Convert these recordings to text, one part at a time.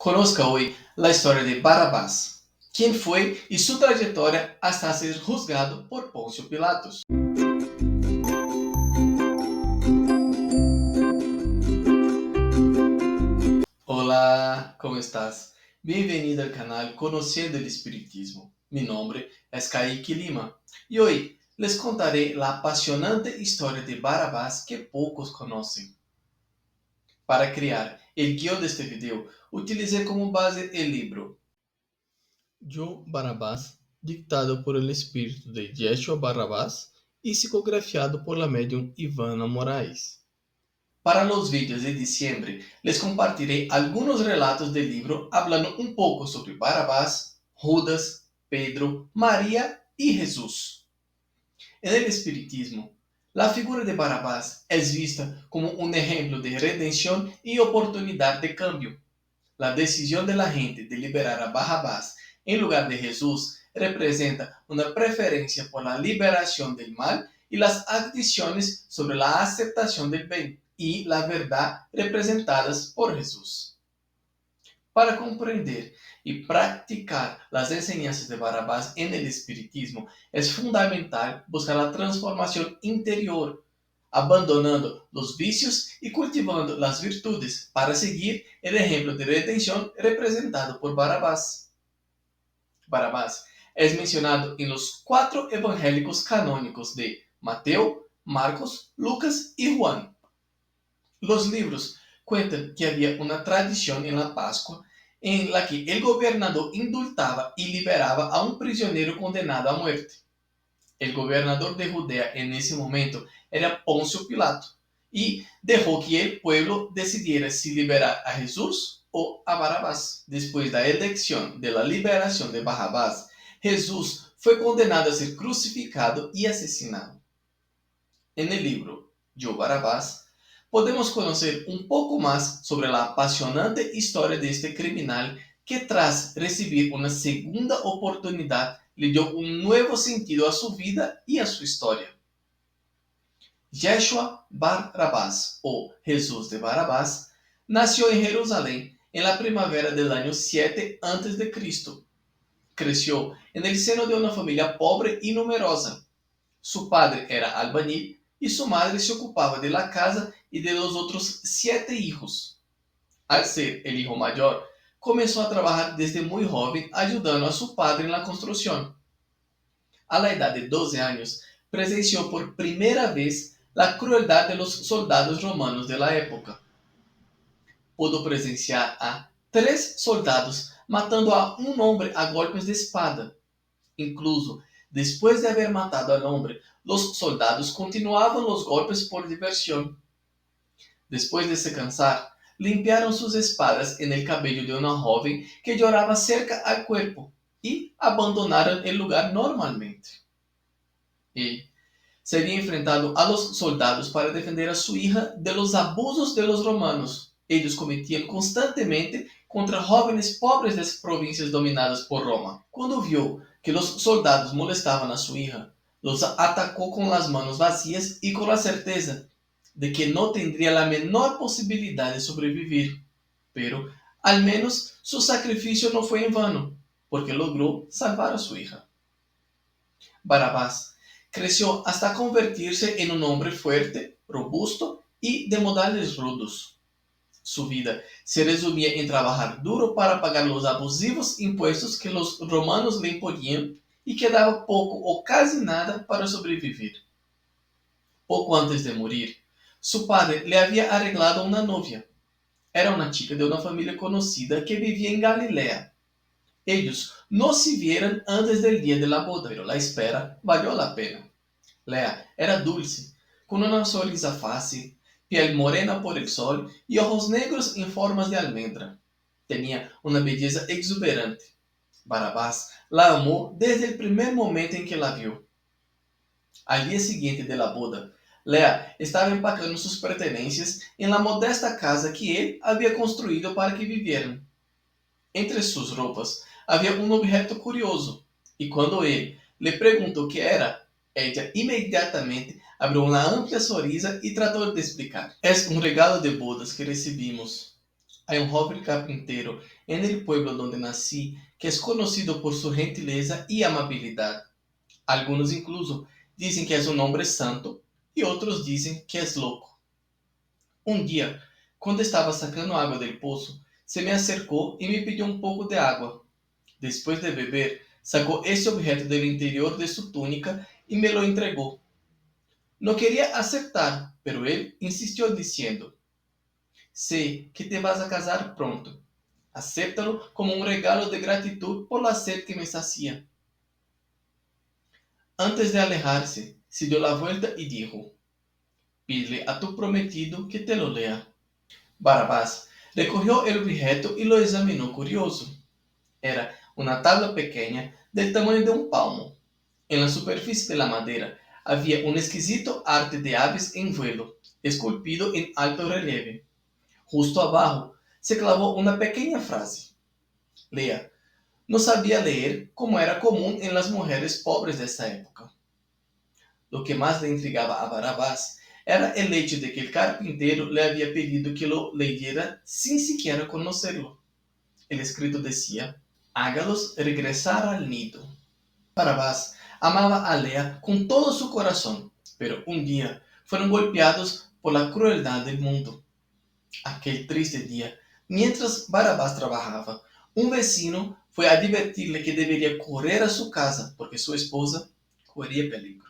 Conozca hoy la historia de Barrabás, quién fue y su trayectoria hasta ser juzgado por Poncio Pilatos. Hola, ¿cómo estás? Bienvenido al canal Conociendo el Espiritismo. Mi nombre es Kaique Lima y hoy les contaré la apasionante historia de Barrabás que pocos conocen. Para crear el guión de este video, utilicé como base el libro Yo Barrabás, dictado por el espíritu de Yeshua Barrabás y psicografiado por la medium Ivana Moraes. Para los vídeos de diciembre, les compartiré algunos relatos del libro hablando un poco sobre Barrabás, Judas, Pedro, María y Jesús. En el espiritismo, la figura de Barrabás es vista como un ejemplo de redención y oportunidad de cambio. La decisión de la gente de liberar a Barrabás en lugar de Jesús representa una preferencia por la liberación del mal y las adicciones sobre la aceptación del bien y la verdad representadas por Jesús. Para comprender y practicar las enseñanzas de Barrabás en el espiritismo, es fundamental buscar la transformación interior, abandonando los vicios y cultivando las virtudes para seguir el ejemplo de redención representado por Barrabás. Barrabás es mencionado en los 4 evangélicos canónicos de Mateo, Marcos, Lucas y Juan. Los libros cuentan que había una tradición en la Pascua en la que el gobernador indultaba y liberaba a un prisionero condenado a muerte. El gobernador de Judea en ese momento era Poncio Pilato y dejó que el pueblo decidiera si liberar a Jesús o a Barrabás. Después de la elección de la liberación de Barrabás, Jesús fue condenado a ser crucificado y asesinado. En el libro Yo Barrabás, podemos conocer un poco más sobre la apasionante historia de este criminal que tras recibir una segunda oportunidad le dio un nuevo sentido a su vida y a su historia. Yeshua Barrabás, o Jesús de Barrabás, nació en Jerusalén en la primavera del año 7 a.C. Creció en el seno de una familia pobre y numerosa. Su padre era albañil y su madre se ocupaba de la casa y de los otros 7 hijos. Al ser el hijo mayor, comenzó a trabajar desde muy joven ayudando a su padre en la construcción. A la edad de 12 años, presenció por primera vez la crueldad de los soldados romanos de la época. Pudo presenciar a 3 soldados matando a un hombre a golpes de espada. Incluso, después de haber matado al hombre, los soldados continuaban los golpes por diversión. Después de se cansar, limpiaron sus espadas en el cabello de una joven que lloraba cerca al cuerpo y abandonaron el lugar normalmente. Él se había enfrentado a los soldados para defender a su hija de los abusos de los romanos. Ellos cometían constantemente contra jóvenes pobres de las provincias dominadas por Roma. Cuando vio que los soldados molestaban a su hija, los atacó con las manos vacías y con la certeza de que no tendría la menor posibilidad de sobrevivir. Pero al menos su sacrificio no fue en vano, porque logró salvar a su hija. Barrabás creció hasta convertirse en un hombre fuerte, robusto y de modales rudos. Su vida se resumía en trabajar duro para pagar los abusivos impuestos que los romanos le imponían y quedaba poco o casi nada para sobrevivir. Poco antes de morir, su padre le había arreglado una novia. Era una chica de una familia conocida que vivía en Galilea. Ellos no se vieron antes del día de la boda, pero la espera valió la pena. Lea era dulce, con una sonrisa fácil, piel morena por el sol y ojos negros en formas de almendra. Tenía una belleza exuberante. Barrabás la amó desde el primer momento en que la vio. Al día siguiente de la boda, Lea estaba empacando sus pertenencias en la modesta casa que él había construido para que vivieran. Entre sus ropas había un objeto curioso, y cuando él le preguntó qué era, ella inmediatamente abrió una amplia sonrisa y trató de explicar. Es un regalo de bodas que recibimos. Hay un joven carpintero en el pueblo donde nací que es conocido por su gentileza y amabilidad. Algunos incluso dicen que es un hombre santo y otros dicen que es loco. Un día, cuando estaba sacando agua del pozo, se me acercó y me pidió un poco de agua. Después de beber, sacó ese objeto del interior de su túnica y me lo entregó. No quería aceptar, pero él insistió diciendo: sé que te vas a casar pronto. Acéptalo como un regalo de gratitud por la sed que me sacía. Antes de alejarse, se dio la vuelta y dijo: pídele a tu prometido que te lo lea. Barabás recogió el objeto y lo examinó curioso. Era una tabla pequeña del tamaño de un palmo. En la superficie de la madera había un exquisito arte de aves en vuelo, esculpido en alto relieve. Justo abajo se clavó una pequeña frase: lea. No sabía leer como era común en las mujeres pobres de esa época. Lo que más le intrigaba a Barabás era el hecho de que el carpintero le había pedido que lo leyera sin siquiera conocerlo. El escrito decía: hágalos regresar al nido. Barabás amaba a Lea con todo su corazón, pero un día fueron golpeados por la crueldad del mundo. Aquel triste día, mientras Barabás trabajaba, un vecino fue a advertirle que debería correr a su casa porque su esposa corría peligro.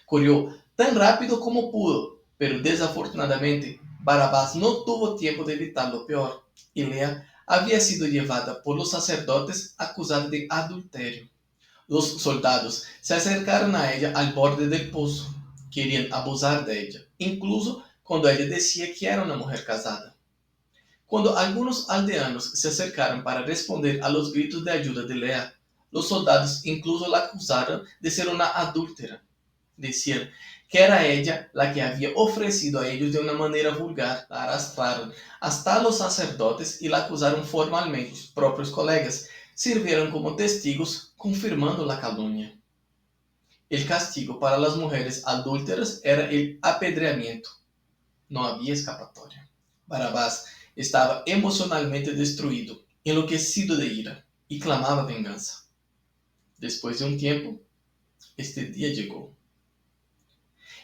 Corrió tan rápido como pudo, pero desafortunadamente Barabás no tuvo tiempo de evitar lo peor, y Lea había sido llevada por los sacerdotes acusada de adulterio. Los soldados se acercaron a ella al borde del pozo. Querían abusar de ella, incluso cuando ella decía que era una mujer casada. Cuando algunos aldeanos se acercaron para responder a los gritos de ayuda de Lea, los soldados incluso la acusaron de ser una adúltera. Decían que era ella la que había ofrecido a ellos de una manera vulgar. La arrastraron hasta los sacerdotes y la acusaron formalmente. Sus propios colegas sirvieron como testigos, confirmando la calumnia. El castigo para las mujeres adúlteras era el apedreamiento. No había escapatoria. Barabás estaba emocionalmente destruido, enloquecido de ira, y clamaba venganza. Después de un tiempo, este día llegó.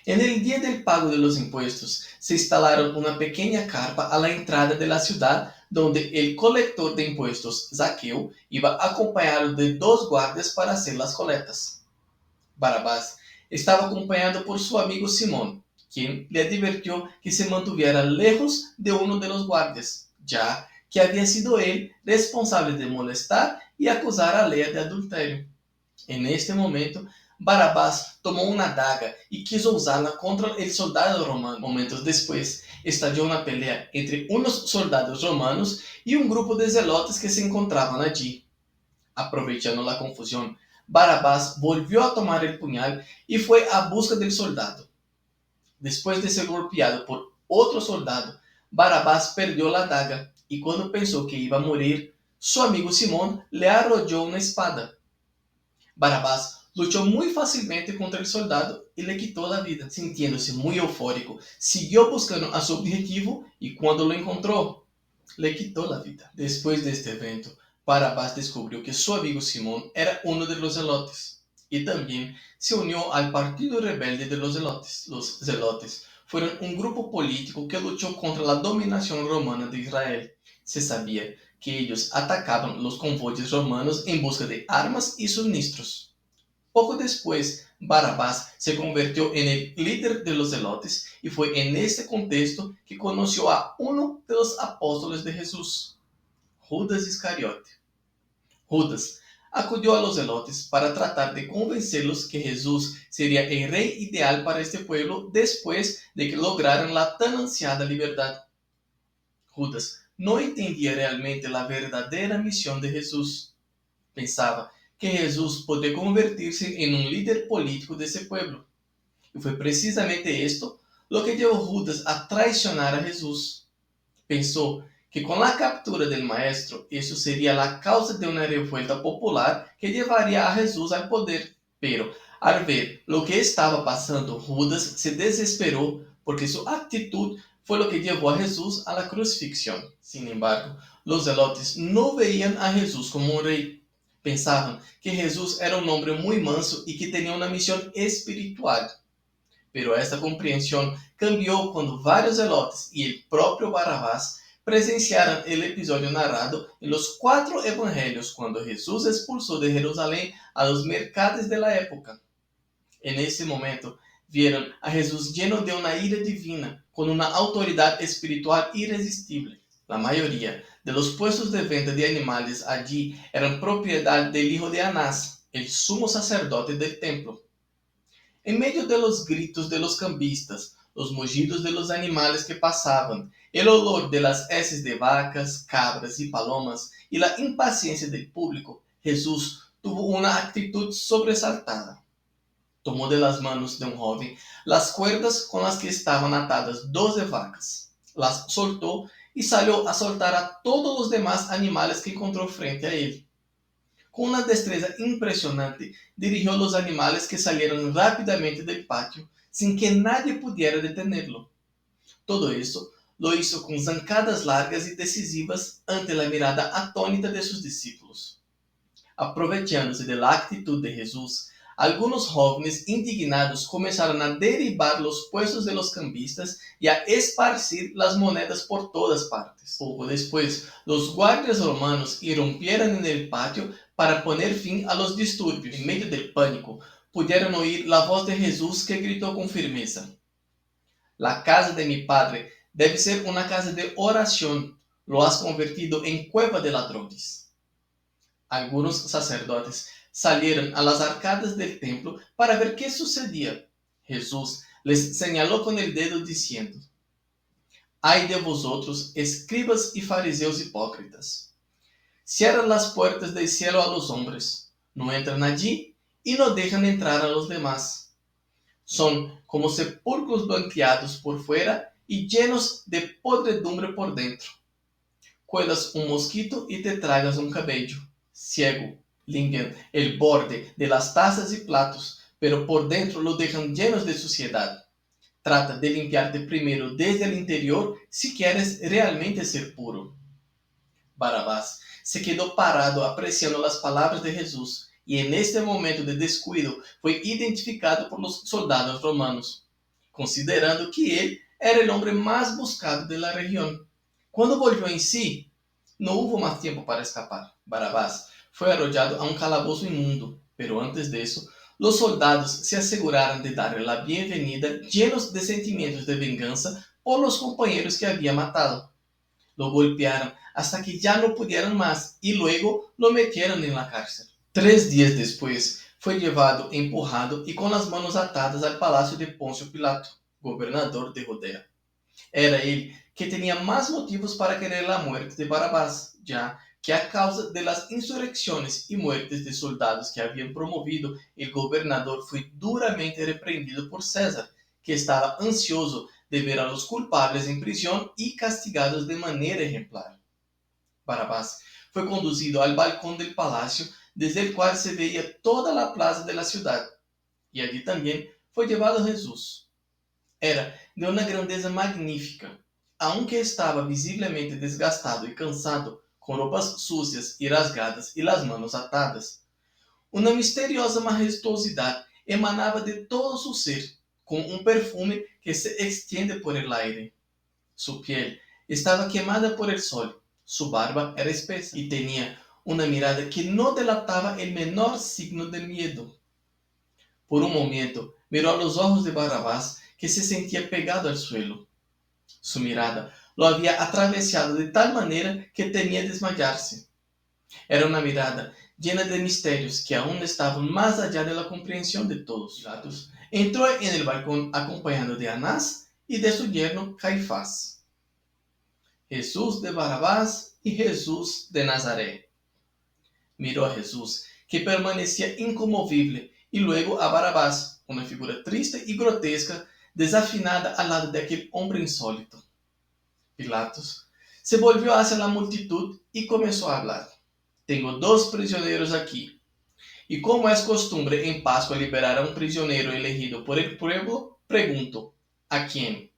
En el día del pago de los impuestos, se instalaron una pequeña carpa a la entrada de la ciudad donde el colector de impuestos, Zaqueo, iba acompañado de 2 guardias para hacer las colectas. Barabás estaba acompañado por su amigo Simón, quien le advirtió que se mantuviera lejos de uno de los guardias, ya que había sido él responsable de molestar y acusar a Lea de adulterio. En este momento, Barabás tomó una daga y quiso usarla contra el soldado romano. Momentos después, estalló una pelea entre unos soldados romanos y un grupo de zelotes que se encontraban allí. Aprovechando la confusión, Barabás volvió a tomar el puñal y fue a busca del soldado. Después de ser golpeado por otro soldado, Barabás perdió la daga y cuando pensó que iba a morir, su amigo Simón le arrolló una espada. Barabás luchó muy fácilmente contra el soldado y le quitó la vida. Sintiéndose muy eufórico, siguió buscando a su objetivo y cuando lo encontró, le quitó la vida. Después de este evento, Barabás descubrió que su amigo Simón era uno de los zelotes y también se unió al partido rebelde de los zelotes. Los zelotes fueron un grupo político que luchó contra la dominación romana de Israel. Se sabía que ellos atacaban los convoyes romanos en busca de armas y suministros. Poco después, Barabás se convirtió en el líder de los zelotes y fue en este contexto que conoció a uno de los apóstoles de Jesús, Judas Iscariote. Judas acudió a los zelotes para tratar de convencerlos que Jesús sería el rey ideal para este pueblo después de que lograran la tan ansiada libertad. Judas no entendía realmente la verdadera misión de Jesús. Pensaba que Jesús podía convertirse en un líder político de ese pueblo. Y fue precisamente esto lo que llevó a Judas a traicionar a Jesús. Pensó que con la captura del maestro, eso sería la causa de una revuelta popular que llevaría a Jesús al poder. Pero al ver lo que estaba pasando, Judas se desesperó porque su actitud fue lo que llevó a Jesús a la crucifixión. Sin embargo, los zelotes no veían a Jesús como un rey. Pensaban que Jesús era un hombre muy manso y que tenía una misión espiritual. Pero esta comprensión cambió cuando varios zelotes y el propio Barrabás presenciaron el episodio narrado en los 4 evangelios cuando Jesús expulsó de Jerusalén a los mercaderes de la época. En ese momento, vieron a Jesús lleno de una ira divina, con una autoridad espiritual irresistible. La mayoría de los puestos de venta de animales allí eran propiedad del hijo de Anás, el sumo sacerdote del templo. En medio de los gritos de los cambistas, los mugidos de los animales que pasaban, el olor de las heces de vacas, cabras y palomas y la impaciencia del público, Jesús tuvo una actitud sobresaltada. Tomó de las manos de un joven las cuerdas con las que estaban atadas 12 vacas, las soltó y salió a soltar a todos los demás animales que encontró frente a él. Con una destreza impresionante, dirigió los animales que salieron rápidamente del patio sin que nadie pudiera detenerlo. Todo eso lo hizo con zancadas largas y decisivas ante la mirada atónita de sus discípulos. Aprovechándose de la actitud de Jesús, algunos jóvenes indignados comenzaron a derribar los puestos de los cambistas y a esparcir las monedas por todas partes. Poco después, los guardias romanos irrumpieron en el patio para poner fin a los disturbios. En medio del pánico, pudieron oír la voz de Jesús que gritó con firmeza: "La casa de mi Padre debe ser una casa de oración. Lo has convertido en cueva de ladrones". Algunos sacerdotes salieron a las arcadas del templo para ver qué sucedía. Jesús les señaló con el dedo diciendo: "Ay de vosotros, escribas y fariseos hipócritas. Cierran las puertas del cielo a los hombres, no entran allí y no dejan entrar a los demás. Son como sepulcros blanqueados por fuera y llenos de podredumbre por dentro. Cuelas un mosquito y te tragas un cabello. Ciego, limpian el borde de las tazas y platos, pero por dentro lo dejan llenos de suciedad. Trata de limpiarte primero desde el interior si quieres realmente ser puro". Barrabás se quedó parado apreciando las palabras de Jesús y en este momento de descuido fue identificado por los soldados romanos, considerando que él era el hombre más buscado de la región. Cuando volvió en sí, no hubo más tiempo para escapar. Barrabás fue arrollado a un calabozo inmundo, pero antes de eso, los soldados se aseguraron de darle la bienvenida llenos de sentimientos de venganza por los compañeros que había matado. Lo golpearon hasta que ya no pudieron más y luego lo metieron en la cárcel. 3 días después, fue llevado, empujado y con las manos atadas al palacio de Poncio Pilato, gobernador de Judea. Era él que tenía más motivos para querer la muerte de Barrabás, ya que a causa de las insurrecciones y muertes de soldados que habían promovido, el gobernador fue duramente reprendido por César, que estaba ansioso de ver a los culpables en prisión y castigados de manera ejemplar. Barrabás fue conducido al balcón del palacio, desde el cual se veía toda la plaza de la ciudad, y allí también fue llevado Jesús. Era de una grandeza magnífica, aunque estaba visiblemente desgastado y cansado, con ropas sucias y rasgadas y las manos atadas. Una misteriosa majestuosidad emanaba de todo su ser, con un perfume que se extiende por el aire. Su piel estaba quemada por el sol, su barba era espesa y tenía una mirada que no delataba el menor signo de miedo. Por un momento miró a los ojos de Barrabás, que se sentía pegado al suelo. Su mirada lo había atravesado de tal manera que temía desmayarse. Era una mirada llena de misterios que aún estaban más allá de la comprensión de todos. Pilatos entró en el balcón acompañado de Anás y de su yerno Caifás. Jesús de Barrabás y Jesús de Nazaret. Miró a Jesús, que permanecía inconmovible, y luego a Barrabás, una figura triste y grotesca, desafinada al lado de aquel hombre insólito. Pilatos se volvió hacia la multitud y comenzó a hablar. "Tengo 2 prisioneros aquí. Y como es costumbre en Pascua liberar a un prisionero elegido por el pueblo, pregunto, ¿a quién?".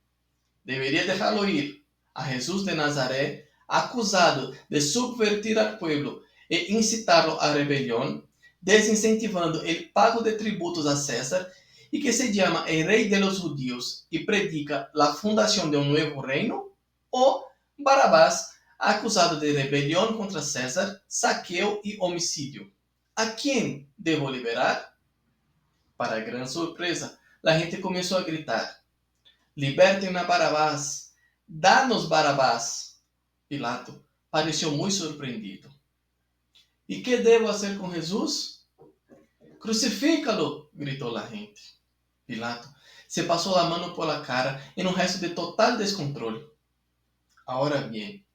debería dejarlo ir. A Jesús de Nazaret, acusado de subvertir al pueblo e incitarlo a rebelión, desincentivando el pago de tributos a César y que se llama el rey de los judíos y predica la fundación de un nuevo reino, o Barabás, acusado de rebelión contra César, saqueo y homicidio. ¿A quién debo liberar? Para gran sorpresa, la gente comenzó a gritar: liberten a Barabás, danos Barabás. Pilato pareció muy sorprendido. ¿Y qué debo hacer con Jesús? Crucifícalo, gritó la gente. Pilato se pasó la mano por la cara en un gesto de total descontrol. Ahora bien,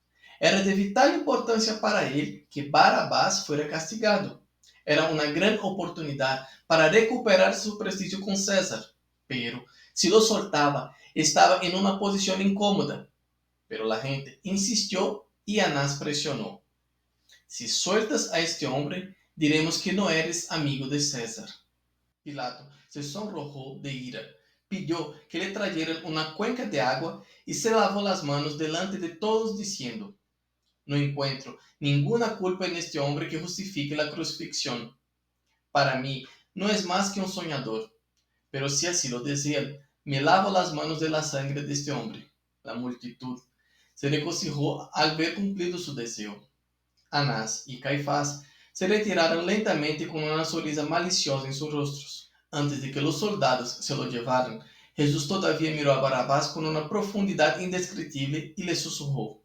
era de vital importancia para él que Barabás fuera castigado. Era una gran oportunidad para recuperar su prestigio con César. Pero si lo soltaba, estaba en una posición incómoda. Pero la gente insistió y Anás presionó. Si sueltas a este hombre, diremos que no eres amigo de César. Pilato se sonrojó de ira, pidió que le trajeran una cuenca de agua y se lavó las manos delante de todos diciendo: no encuentro ninguna culpa en este hombre que justifique la crucifixión. Para mí no es más que un soñador, pero si así lo desean, me lavo las manos de la sangre de este hombre. La multitud se regocijó al ver cumplido su deseo. Anás y Caifás se retiraron lentamente con una sonrisa maliciosa en sus rostros. Antes de que los soldados se lo llevaran, Jesús todavía miró a Barabás con una profundidad indescriptible y le susurró: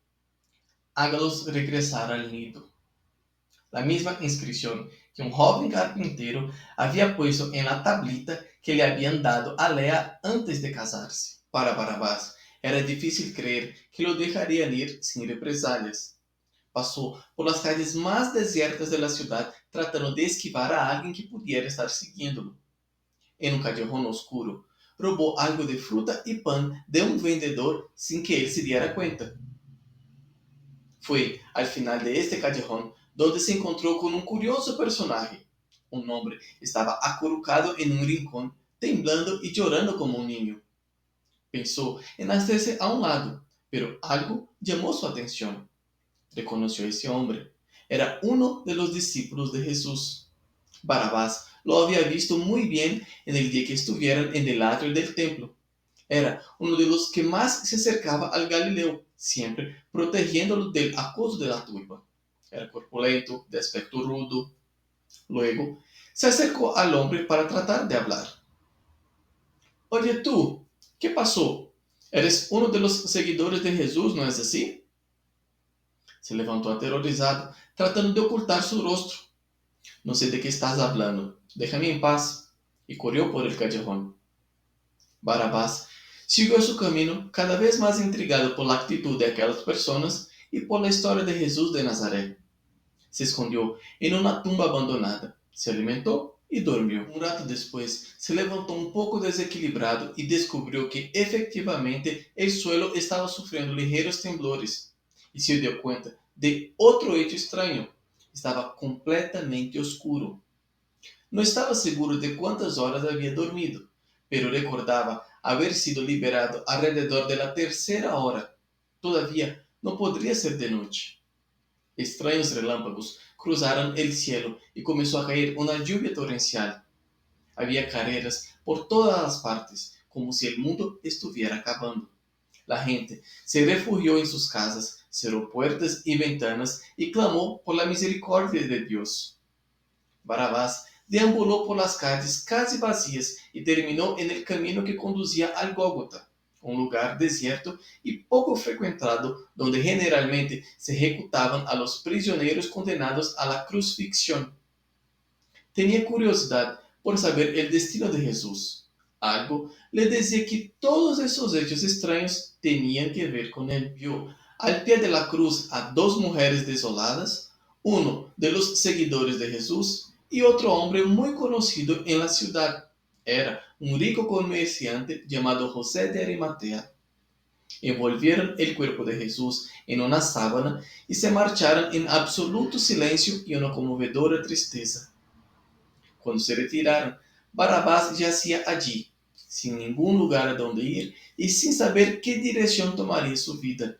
hágalos regresar al nido. La misma inscripción que un joven carpintero había puesto en la tablita que le habían dado a Lea antes de casarse. Para Barabás era difícil creer que lo dejarían ir sin represalias. Pasó por las calles más desiertas de la ciudad tratando de esquivar a alguien que pudiera estar siguiéndolo. En un callejón oscuro, robó algo de fruta y pan de un vendedor sin que él se diera cuenta. Fue al final de este callejón donde se encontró con un curioso personaje. Un hombre estaba acurrucado en un rincón, temblando y llorando como un niño. Pensó en hacerse a un lado, pero algo llamó su atención. Reconoció a ese hombre. Era uno de los discípulos de Jesús. Barabás lo había visto muy bien en el día que estuvieron en el atrio del templo. Era uno de los que más se acercaba al Galileo, siempre protegiéndolo del acoso de la turba. Era corpulento, de aspecto rudo. Luego se acercó al hombre para tratar de hablar. Oye tú, ¿qué pasó? Eres uno de los seguidores de Jesús, ¿no es así? Se levantó aterrorizado, tratando de ocultar su rostro. No sé de qué estás hablando. Déjame en paz. Y corrió por el callejón. Barabás siguió su camino, cada vez más intrigado por la actitud de aquellas personas y por la historia de Jesús de Nazaret. Se escondió en una tumba abandonada, se alimentó y durmió. Un rato después, se levantó un poco desequilibrado y descubrió que efectivamente el suelo estaba sufriendo ligeros temblores y se dio cuenta de otro hecho extraño. Estaba completamente oscuro. No estaba seguro de cuántas horas había dormido, pero recordaba haber sido liberado alrededor de la tercera hora. Todavía no podría ser de noche. Extraños relámpagos cruzaron el cielo y comenzó a caer una lluvia torrencial. Había carreras por todas las partes, como si el mundo estuviera acabando. La gente se refugió en sus casas, cerró puertas y ventanas y clamó por la misericordia de Dios. Barabás deambuló por las calles casi vacías y terminó en el camino que conducía al Gólgota, un lugar desierto y poco frecuentado donde generalmente se ejecutaban a los prisioneros condenados a la crucifixión. Tenía curiosidad por saber el destino de Jesús. Algo le decía que todos esos hechos extraños tenían que ver con él. Vio al pie de la cruz a dos mujeres desoladas, uno de los seguidores de Jesús y otro hombre muy conocido en la ciudad. Era un rico comerciante llamado José de Arimatea. Envolvieron el cuerpo de Jesús en una sábana y se marcharon en absoluto silencio y una conmovedora tristeza. Cuando se retiraron, Barabás yacía allí, sin ningún lugar a donde ir y sin saber qué dirección tomaría su vida.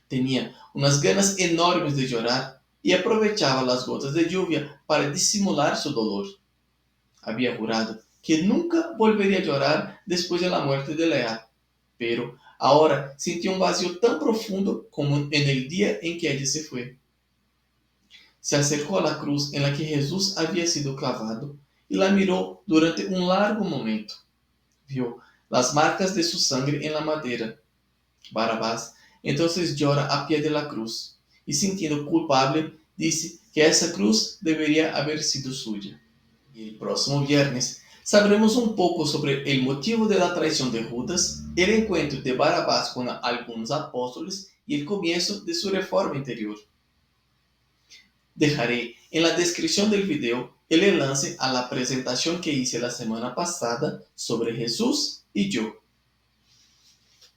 Tenía unas ganas enormes de llorar y aprovechaba las gotas de lluvia para disimular su dolor. Había jurado que nunca volvería a llorar después de la muerte de Lea, pero ahora sentía un vacío tan profundo como en el día en que ella se fue. Se acercó a la cruz en la que Jesús había sido clavado y la miró durante un largo momento. Vio las marcas de su sangre en la madera. Barrabás entonces llora a pie de la cruz y, sintiendo culpable, dice que esa cruz debería haber sido suya. Y el próximo viernes sabremos un poco sobre el motivo de la traición de Judas, el encuentro de Barrabás con algunos apóstoles y el comienzo de su reforma interior. Dejaré en la descripción del video el enlace a la presentación que hice la semana pasada sobre Jesús y yo.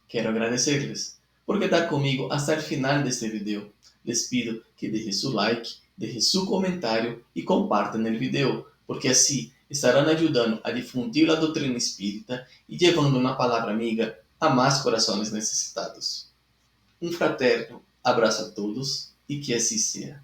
Quiero agradecerles por quedar conmigo hasta el final de este video. Les pido que dejen su like, dejen su comentario y compartan el video, porque así estarán ayudando a difundir la doctrina espírita y llevando una palabra amiga a más corazones necesitados. Un fraterno abrazo a todos y que así sea.